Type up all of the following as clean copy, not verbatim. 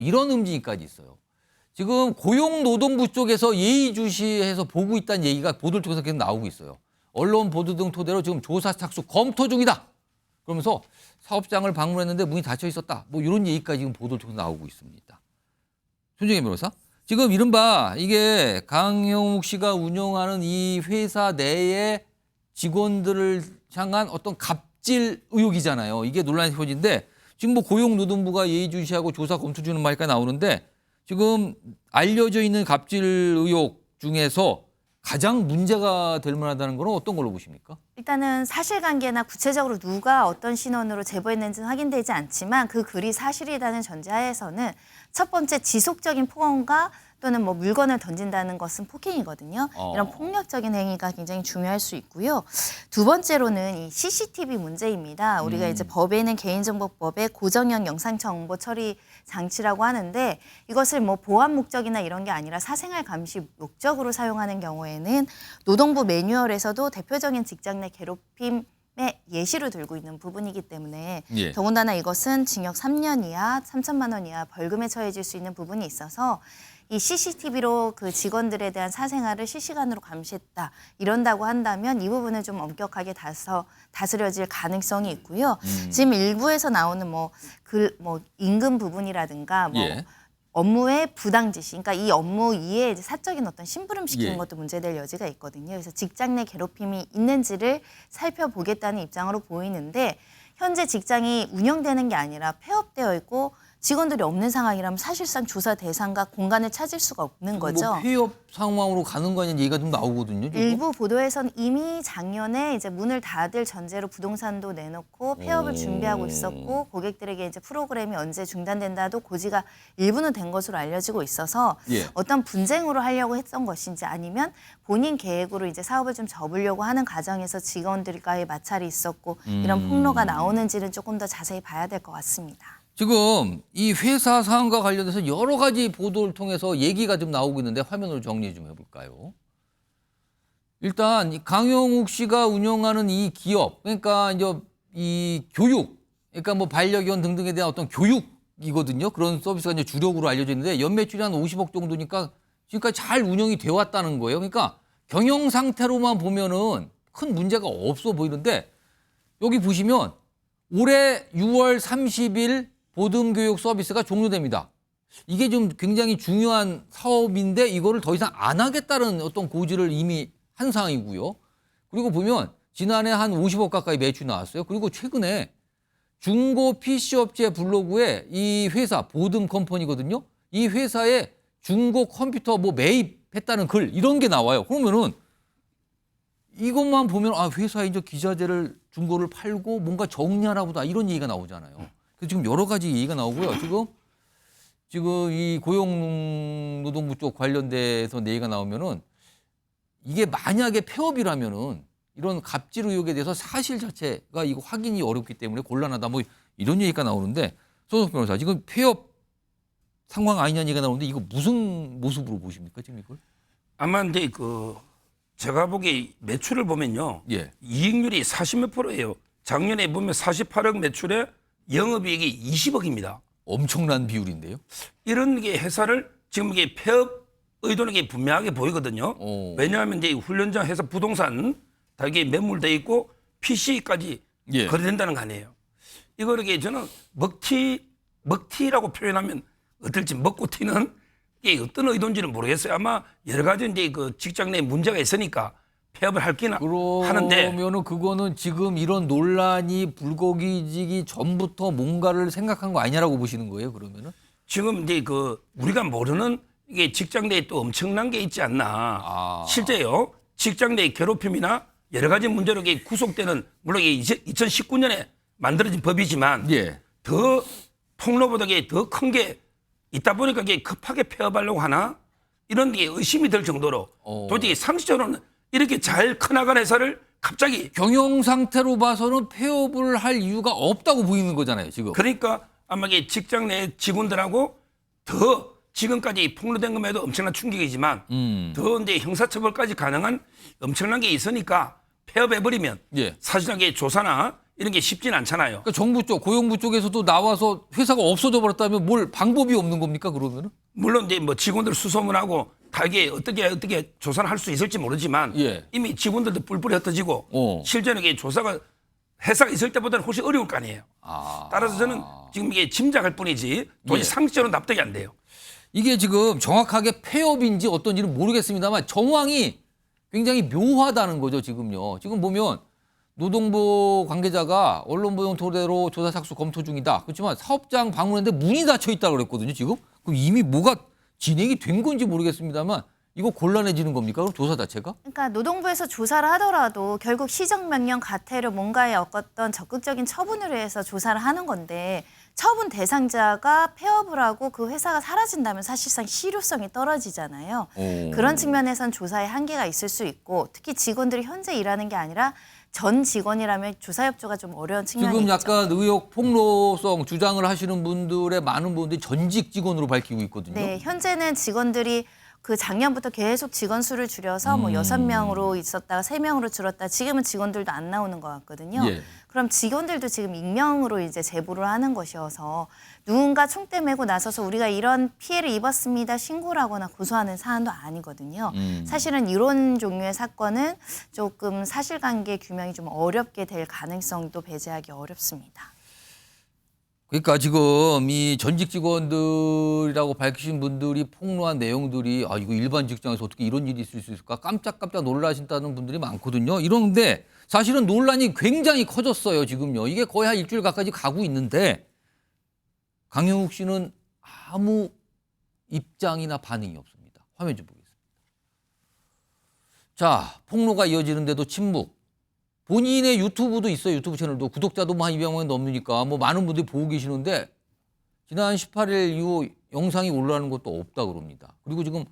이런 움직임까지 있어요. 지금 고용노동부 쪽에서 예의주시해서 보고 있다는 얘기가 보도를 통해서 계속 나오고 있어요. 언론 보도 등 토대로 지금 조사 착수 검토 중이다. 그러면서 사업장을 방문했는데 문이 닫혀 있었다. 뭐 이런 얘기까지 지금 보도를 통해서 나오고 있습니다. 손정혜 변호사. 지금 이른바 이게 강영욱 씨가 운영하는 이 회사 내의 직원들을 향한 어떤 갑질 의혹이잖아요. 이게 논란의 소지인데 지금 뭐 고용노동부가 예의주시하고 조사 검토 중인 말까지 나오는데 지금 알려져 있는 갑질 의혹 중에서 가장 문제가 될 만하다는 건 어떤 걸로 보십니까? 일단은 사실관계나 구체적으로 누가 어떤 신원으로 제보했는지는 확인되지 않지만 그 글이 사실이라는 전제하에서는 첫 번째 지속적인 폭언과 또는 뭐 물건을 던진다는 것은 폭행이거든요. 이런 폭력적인 행위가 굉장히 중요할 수 있고요. 두 번째로는 이 CCTV 문제입니다. 우리가 이제 법에는 개인정보법에 고정형 영상정보 처리 장치라고 하는데 이것을 뭐 보안 목적이나 이런 게 아니라 사생활 감시 목적으로 사용하는 경우에는 노동부 매뉴얼에서도 대표적인 직장 내 괴롭힘의 예시로 들고 있는 부분이기 때문에 예. 더군다나 이것은 징역 3년 이하 3천만 원 이하 벌금에 처해질 수 있는 부분이 있어서 이 CCTV로 그 직원들에 대한 사생활을 실시간으로 감시했다. 이런다고 한다면 이 부분을 좀 엄격하게 다스려질 가능성이 있고요. 지금 일부에서 나오는 뭐 임금 부분이라든가 뭐 예. 업무의 부당 지시, 그러니까 이 업무 이에 이제 사적인 어떤 심부름 시키는 예. 것도 문제될 여지가 있거든요. 그래서 직장 내 괴롭힘이 있는지를 살펴보겠다는 입장으로 보이는데 현재 직장이 운영되는 게 아니라 폐업되어 있고 직원들이 없는 상황이라면 사실상 조사 대상과 공간을 찾을 수가 없는 거죠. 뭐 폐업 상황으로 가는 거 아니냐 얘기가 좀 나오거든요. 지금. 일부 보도에서는 이미 작년에 이제 문을 닫을 전제로 부동산도 내놓고 폐업을 준비하고 있었고 고객들에게 이제 프로그램이 언제 중단된다도 고지가 일부는 된 것으로 알려지고 있어서 예. 어떤 분쟁으로 하려고 했던 것인지 아니면 본인 계획으로 이제 사업을 좀 접으려고 하는 과정에서 직원들과의 마찰이 있었고 이런 폭로가 나오는지는 조금 더 자세히 봐야 될 것 같습니다. 지금 이 회사 사안과 관련해서 여러 가지 보도를 통해서 얘기가 좀 나오고 있는데 화면으로 정리 좀 해볼까요? 일단 이 강영욱 씨가 운영하는 이 기업, 그러니까 이제 이 교육, 그러니까 뭐 반려견 등등에 대한 어떤 교육이거든요. 그런 서비스가 이제 주력으로 알려져 있는데 연매출이 한 50억 정도니까 지금까지 잘 운영이 되어 왔다는 거예요. 그러니까 경영 상태로만 보면은 큰 문제가 없어 보이는데 여기 보시면 올해 6월 30일 보듬교육 서비스가 종료됩니다. 이게 좀 굉장히 중요한 사업인데 이거를 더 이상 안 하겠다는 어떤 고지를 이미 한 상황이고요. 그리고 보면 지난해 한 50억 가까이 매출이 나왔어요. 그리고 최근에 중고 PC업체 블로그에 이 회사 보듬 컴퍼니거든요. 이 회사에 중고 컴퓨터 뭐 매입했다는 글 이런 게 나와요. 그러면은 이것만 보면 아 회사에 이제 기자재를 중고를 팔고 뭔가 정리하나 보다 이런 얘기가 나오잖아요. 그래서 지금 여러 가지 얘기가 나오고요. 지금 이 고용노동부 쪽 관련돼서 얘기가 나오면은 이게 만약에 폐업이라면은 이런 갑질 의혹에 대해서 사실 자체가 이거 확인이 어렵기 때문에 곤란하다 뭐 이런 얘기가 나오는데 손석희 변호사 지금 폐업 상황 아니냐는 얘기가 나오는데 이거 무슨 모습으로 보십니까 지금 이걸? 아마 근데 제가 보기에 매출을 보면요. 예. 이익률이 40몇 %예요. 작년에 보면 48억 매출에 영업이익이 20억입니다. 엄청난 비율인데요. 이런 게 회사를 지금 이게 폐업 의도는 게 분명하게 보이거든요. 왜냐하면 이제 훈련장 회사 부동산 다 이게 매물돼 있고 PC까지 예. 거래된다는 거 아니에요. 이거를 저는 먹튀라고 표현하면 어떨지 먹고 튀는 이게 어떤 의도인지는 모르겠어요. 아마 여러 가지 이제 그 직장 내에 문제가 있으니까 폐업을 할기는 하는데 그러면은 그거는 지금 이런 논란이 불거지기 전부터 뭔가를 생각한 거 아니냐라고 보시는 거예요, 그러면은? 지금 이제 우리가 모르는 이게 직장 내에 또 엄청난 게 있지 않나. 실제요. 직장 내의 괴롭힘이나 여러 가지 문제로 이게 구속되는 물론 이게 2019년에 만들어진 법이지만 예. 더 폭로보다 더 큰 게 있다 보니까 이게 급하게 폐업하려고 하나 이런 게 의심이 들 정도로 도대체 상식적으로는 이렇게 잘 커나간 회사를 갑자기 경영 상태로 봐서는 폐업을 할 이유가 없다고 보이는 거잖아요, 지금. 그러니까 아마 이게 직장 내 직원들하고 더 지금까지 폭로된 것에도 엄청난 충격이지만 더 이제 형사처벌까지 가능한 엄청난 게 있으니까 폐업해버리면 예. 사실상 이게 조사나 이런 게 쉽진 않잖아요. 그러니까 정부 쪽, 고용부 쪽에서도 나와서 회사가 없어져 버렸다면 뭘 방법이 없는 겁니까 그러면은? 물론 이제 뭐 직원들 수소문하고 다 이게 어떻게 조사를 할 수 있을지 모르지만 예. 이미 직원들도 뿔뿔이 흩어지고 어. 실제로 이게 조사가 회사가 있을 때보다는 훨씬 어려울 거 아니에요. 따라서 저는 지금 이게 짐작할 뿐이지 도저히 예. 상식적으로 납득이 안 돼요. 이게 지금 정확하게 폐업인지 어떤지는 모르겠습니다만 정황이 굉장히 묘하다는 거죠 지금요. 지금 보면 노동부 관계자가 언론보도 토대로 조사 착수 검토 중이다. 그렇지만 사업장 방문했는데 문이 닫혀 있다고 그랬거든요 지금. 그럼 이미 뭐가 진행이 된 건지 모르겠습니다만 이거 곤란해지는 겁니까? 그럼 조사 자체가? 그러니까 노동부에서 조사를 하더라도 결국 시정명령 가태료 뭔가에 어떤 적극적인 처분을 위해서 조사를 하는 건데 처분 대상자가 폐업을 하고 그 회사가 사라진다면 사실상 실효성이 떨어지잖아요. 그런 측면에선 조사에 한계가 있을 수 있고 특히 직원들이 현재 일하는 게 아니라 전 직원이라면 조사 협조가 좀 어려운 측면이 지금 있죠. 약간 의혹 폭로성 주장을 하시는 분들의 많은 분들이 전직 직원으로 밝히고 있거든요. 네, 현재는 직원들이 그 작년부터 계속 직원 수를 줄여서 뭐 6명으로 있었다가 3명으로 줄었다. 지금은 직원들도 안 나오는 것 같거든요. 예. 그럼 직원들도 지금 익명으로 이제 제보를 하는 것이어서 누군가 총대 메고 나서서 우리가 이런 피해를 입었습니다. 신고를 하거나 고소하는 사안도 아니거든요. 사실은 이런 종류의 사건은 조금 사실관계 규명이 좀 어렵게 될 가능성도 배제하기 어렵습니다. 그러니까 지금 이 전직 직원들이라고 밝히신 분들이 폭로한 내용들이 아 이거 일반 직장에서 어떻게 이런 일이 있을 수 있을까 깜짝깜짝 놀라신다는 분들이 많거든요. 이런데 사실은 논란이 굉장히 커졌어요. 지금요. 이게 거의 한 일주일 가까이 가고 있는데 강영욱 씨는 아무 입장이나 반응이 없습니다. 화면 좀 보겠습니다. 자, 폭로가 이어지는데도 침묵. 본인의 유튜브도 있어요. 유튜브 채널도 구독자도 뭐 한 200만 넘으니까 뭐 많은 분들이 보고 계시는데 지난 18일 이후 영상이 올라오는 것도 없다 그럽니다. 그리고 지금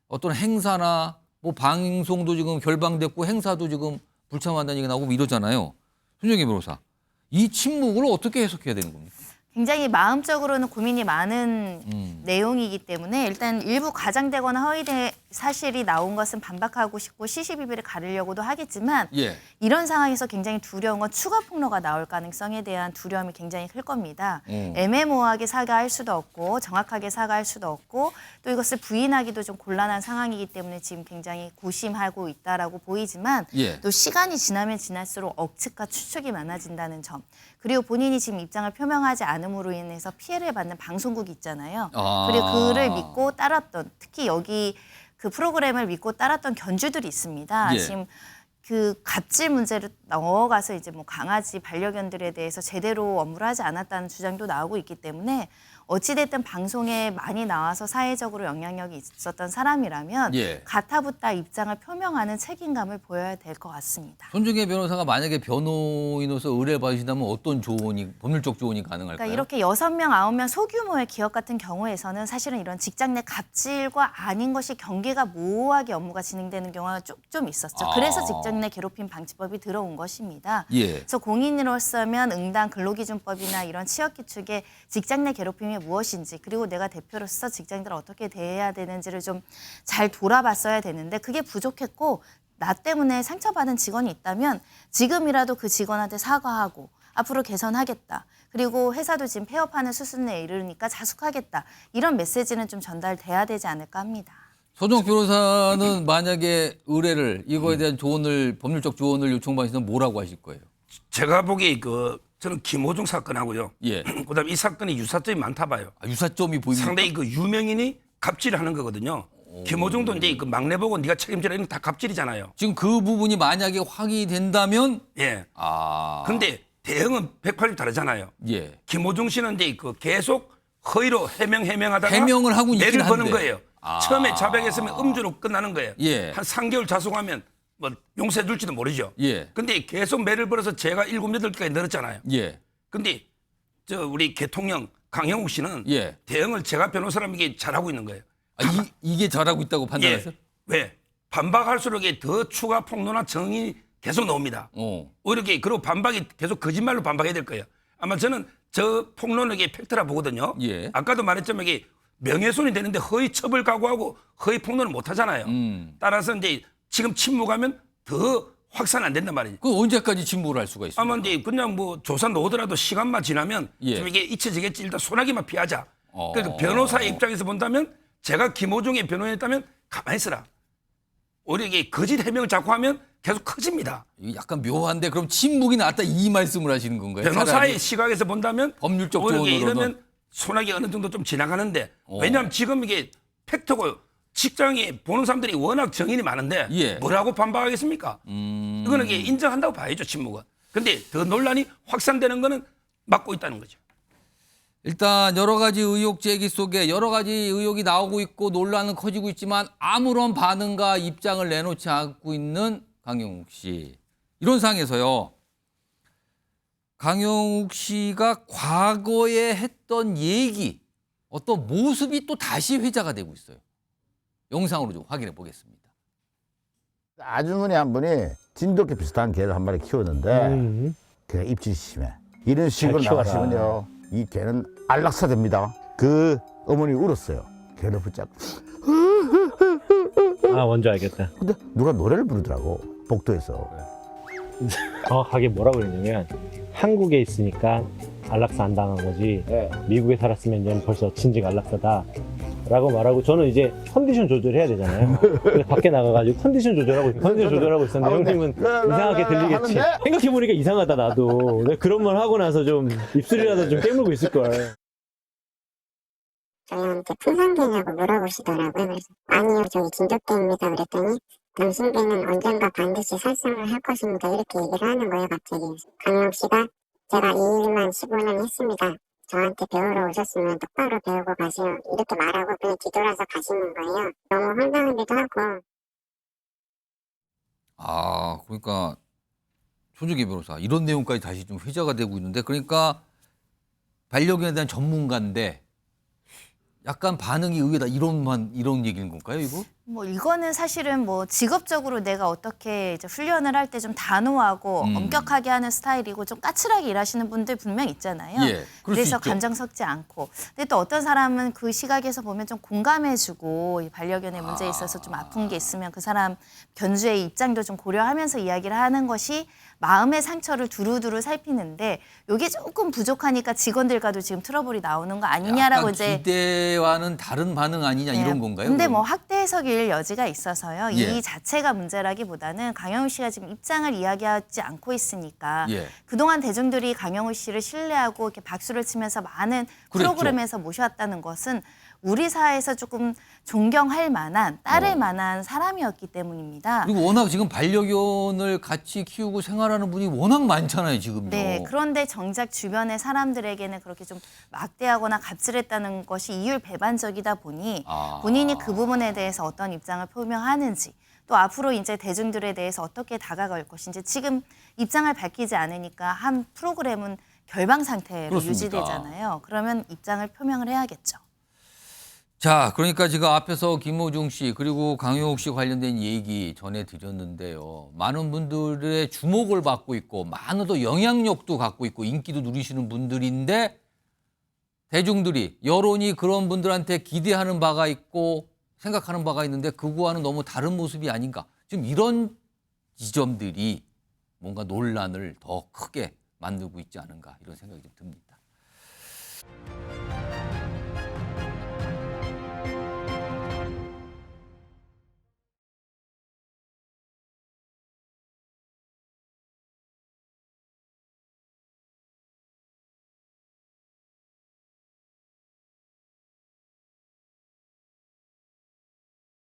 어떤 행사나 뭐 방송도 지금 결방됐고 행사도 지금 불참한다는 얘기가 나오고 이러잖아요. 손정혜 변호사, 이 침묵을 어떻게 해석해야 되는 겁니까? 굉장히 마음적으로는 고민이 많은 내용이기 때문에 일단 일부 과장되거나 허위 사실이 나온 것은 반박하고 싶고 시시비비를 가리려고도 하겠지만 예. 이런 상황에서 굉장히 두려운 건 추가 폭로가 나올 가능성에 대한 두려움이 굉장히 클 겁니다. 애매모호하게 사과할 수도 없고 정확하게 사과할 수도 없고 또 이것을 부인하기도 좀 곤란한 상황이기 때문에 지금 굉장히 고심하고 있다라고 보이지만 예. 또 시간이 지나면 지날수록 억측과 추측이 많아진다는 점 그리고 본인이 지금 입장을 표명하지 않음으로 인해서 피해를 받는 방송국이 있잖아요. 그리고 그를 믿고 따랐던 특히 여기 그 프로그램을 믿고 따랐던 견주들이 있습니다. 예. 지금 그 갑질 문제를 넣어가서 이제 뭐 강아지 반려견들에 대해서 제대로 업무를 하지 않았다는 주장도 나오고 있기 때문에 어찌됐든 방송에 많이 나와서 사회적으로 영향력이 있었던 사람이라면 예. 가타부타 입장을 표명하는 책임감을 보여야 될 것 같습니다. 손정혜 변호사가 만약에 변호인으로서 의뢰를 받으신다면 어떤 조언이 법률적 조언이 가능할까요? 그러니까 이렇게 6명, 9명 소규모의 기업 같은 경우에서는 사실은 이런 직장 내 갑질과 아닌 것이 경계가 모호하게 업무가 진행되는 경우가 좀 있었죠. 그래서 직장 내 괴롭힘 방지법이 들어온 것입니다. 예. 그래서 공인으로서면 응당 근로기준법이나 이런 취업규칙의 직장 내 괴롭힘이 무엇인지 그리고 내가 대표로서 직장인들을 어떻게 대해야 되는지를 좀 잘 돌아봤어야 되는데 그게 부족했고 나 때문에 상처받은 직원이 있다면 지금이라도 그 직원한테 사과하고 앞으로 개선하겠다. 그리고 회사도 지금 폐업하는 수순에 이르니까 자숙하겠다. 이런 메시지는 좀 전달돼야 되지 않을까 합니다. 서정욱 변호사는 만약에 의뢰를 이거에 대한 조언을 법률적 조언을 요청받으시면 뭐라고 하실 거예요? 제가 보기에 저는 김호중 사건하고요. 예. 그다음에 이 사건이 유사점이 많다 봐요. 아, 유사점이 보입니까? 상당히 그 유명인이 갑질을 하는 거거든요. 김호중도 이제 그 막내 보고 네가 책임지라 이런 거 다 갑질이잖아요. 지금 그 부분이 만약에 확인이 된다면 예. 아. 근데 대응은 180 다르잖아요. 예. 김호중 씨는 이제 그 계속 허위로 해명하다가 해명을 하고 있긴 매를 버는 한데. 거예요. 아. 처음에 자백했으면 음주로 끝나는 거예요. 예. 한 3개월 자숙하면 뭐 용서해 줄지도 모르죠. 예. 근데 계속 매를 벌어서 제가 7, 8개까지 늘었잖아요. 예. 근데 우리 대통령 강영욱 씨는 예. 대응을 제가 변호사람에게 잘하고 있는 거예요. 아, 이게 잘하고 있다고 판단하세요? 예. 왜? 반박할수록 더 추가 폭로나 정이 계속 나옵니다. 오히려 그리고 반박이 계속 거짓말로 반박해야 될 거예요. 아마 저는 저 폭로는 이게 팩트라 보거든요. 예. 아까도 말했지만 이게 명예훼손이 되는데 허위 처벌 각오하고 허위 폭로는 못 하잖아요. 따라서 이제 지금 침묵하면 더 확산 안 된단 말이지. 그 언제까지 침묵을 할 수가 있습니까? 아마 이제 그냥 뭐 조사 놓더라도 시간만 지나면 예. 좀 이게 잊혀지겠지. 일단 소나기만 피하자. 어. 그래서 변호사의 입장에서 본다면 제가 김호중의 변호인이었다면 가만히 있어라. 오히려 이게 거짓 해명을 자꾸 하면 계속 커집니다. 이거 약간 묘한데 그럼 침묵이 낫다 이 말씀을 하시는 건가요? 변호사의 차라리 시각에서 본다면 법률적 오히려 이게 조언으로는. 이러면 소나기 어느 정도 좀 지나가는데 왜냐하면 지금 이게 팩트고 직장에 보는 사람들이 워낙 정인이 많은데 예. 뭐라고 반박하겠습니까? 이거는 이게 인정한다고 봐야죠, 침묵은. 근데 더 논란이 확산되는 거는 막고 있다는 거죠. 일단 여러 가지 의혹 제기 속에 여러 가지 의혹이 나오고 있고 논란은 커지고 있지만 아무런 반응과 입장을 내놓지 않고 있는 강영욱 씨. 이런 상황에서요. 강영욱 씨가 과거에 했던 얘기, 어떤 모습이 또 다시 회자가 되고 있어요. 영상으로 좀 확인해 보겠습니다. 아주머니 한 분이 진돗개 비슷한 개를 한 마리 키웠는데 걔가 입질이 심해. 이런 식으로 키워라. 나가시면요 이 개는 안락사됩니다. 그 어머니 울었어요. 개를 붙잡고. 아, 뭔지 알겠다. 근데 누가 노래를 부르더라고 복도에서. 정확하게 뭐라고 그랬냐면 한국에 있으니까 안락사 안 당한 거지 미국에 살았으면 얘는 벌써 진즉 안락사다 라고 말하고 저는 이제 컨디션 조절해야 되잖아요. 그래서 밖에 나가가지고 컨디션 조절하고 있었는데 형님은 이상하게 들리겠지. 하는데? 생각해보니까 이상하다 나도. 내가 그런 말 하고 나서 좀 입술이라도 좀 깨물고 있을걸. 저희한테 풍산개냐고 물어보시더라고요. 그래서 아니요, 저희 진돗개입니다. 그랬더니 당신 개는 언젠가 반드시 살상을 할 것입니다. 이렇게 얘기를 하는 거예요, 갑자기. 강영욱 씨가 제가 이 일만 15년 했습니다. 저한테 배우러 오셨으면 똑바로 배우고 가세요. 이렇게 말하고 그냥 뒤돌아서 가시는 거예요. 너무 황당하기도 하고. 아, 그러니까 조정기 변호사 이런 내용까지 다시 좀 회자가 되고 있는데 그러니까 반려견에 대한 전문가인데 약간 반응이 의외다 이런 얘기인 건가요, 이거? 뭐 이거는 사실은 뭐 직업적으로 내가 어떻게 이제 훈련을 할 때 좀 단호하고 엄격하게 하는 스타일이고 좀 까칠하게 일하시는 분들 분명 있잖아요. 예, 그럴 수 그래서 있죠. 감정 섞지 않고. 근데 또 어떤 사람은 그 시각에서 보면 좀 공감해주고 이 반려견의 문제에 있어서 좀 아픈 게 있으면 그 사람 견주의 입장도 좀 고려하면서 이야기를 하는 것이 마음의 상처를 두루두루 살피는데 이게 조금 부족하니까 직원들과도 지금 트러블이 나오는 거 아니냐라고 약간 이제 기대와는 다른 반응 아니냐 네. 이런 건가요? 근데 그럼? 뭐 확대 해석일 여지가 있어서요. 예. 이 자체가 문제라기보다는 강영욱 씨가 지금 입장을 이야기하지 않고 있으니까 예. 그동안 대중들이 강영욱 씨를 신뢰하고 이렇게 박수를 치면서 많은 그랬죠. 프로그램에서 모셔왔다는 것은 우리 사회에서 조금 존경할 만한 따를 만한 사람이었기 때문입니다. 그리고 워낙 지금 반려견을 같이 키우고 생활하는 분이 워낙 많잖아요, 지금요. 네, 그런데 정작 주변의 사람들에게는 그렇게 좀 막대하거나 갑질했다는 것이 이율배반적이다 보니 아. 본인이 그 부분에 대해서 어떤 입장을 표명하는지 또 앞으로 이제 대중들에 대해서 어떻게 다가갈 것인지 지금 입장을 밝히지 않으니까 한 프로그램은 결방 상태로 그렇습니까? 유지되잖아요. 그러면 입장을 표명을 해야겠죠. 자, 그러니까 지금 앞에서 김호중 씨 그리고 강영욱 씨 관련된 얘기 전해드렸는데요. 많은 분들의 주목을 받고 있고 많은 또 영향력도 갖고 있고 인기도 누리시는 분들인데 대중들이 여론이 그런 분들한테 기대하는 바가 있고 생각하는 바가 있는데 그거와는 너무 다른 모습이 아닌가. 지금 이런 지점들이 뭔가 논란을 더 크게 만들고 있지 않은가 이런 생각이 좀 듭니다.